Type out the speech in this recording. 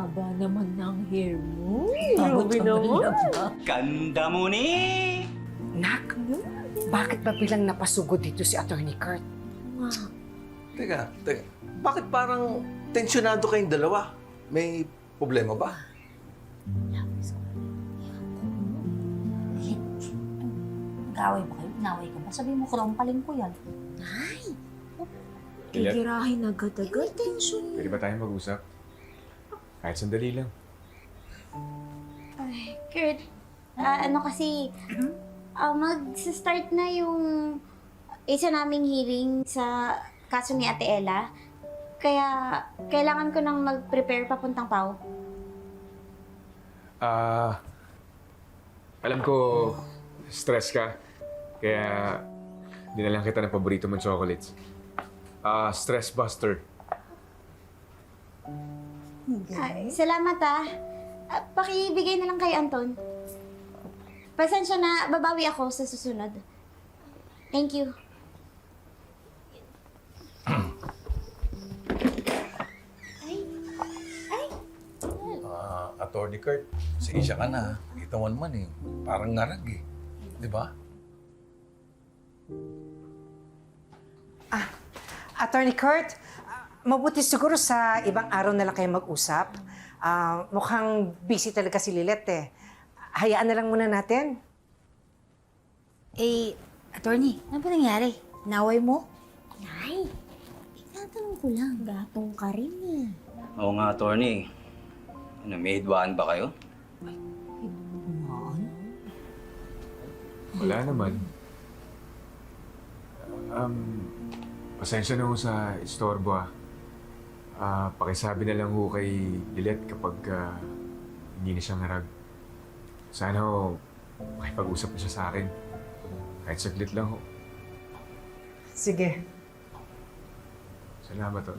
haba naman ng hair mo. Grabe naman. Ganda mo ni! Nak, bakit ba bilang napasugod dito si Attorney Kurt? Teka. Bakit parang tensyonado kayong dalawa? May problema ba? Nag-away ba kayo? Inaway ka ba? Sabi mo, krompaling ko yan. Gigirahin agad-agad. Tension. Pwede ba tayong mag-usap? Kahit sandali lang. Ay, Kurt, ano kasi, mag-start na yung isa naming hearing sa kaso ni Ate Ella. Kaya, kailangan ko nang mag-prepare papuntang PAW. Alam ko, stress ka. Kaya, dinalang kita ng paborito mong chocolates. Stress buster. Salamat pakibigay na lang kay Anton. Pasensya na, babawi ako sa susunod. Thank you. Attorney Kurt, siya ka na. Kita mo naman eh. Parang ngarag eh. Di ba? Attorney Kurt, mabuti siguro sa ibang araw na lang kayo mag-usap. Mukhang busy talaga si Lilet eh. Hayaan na lang muna natin. Attorney, ano ba nangyari? Naway mo? Nay, tinatanong ko lang. Gatong ka rin eh. Oo nga, attorney. Ano, may hidwaan ba kayo? Wala naman. Pasensya na ho sa istorbo pakisabi na lang ho kay Lilet kapag hindi na siya ngarag. Sana ho, makipag-usap na siya sa akin. Kahit saglit lang ho. Sige. Salamat ho.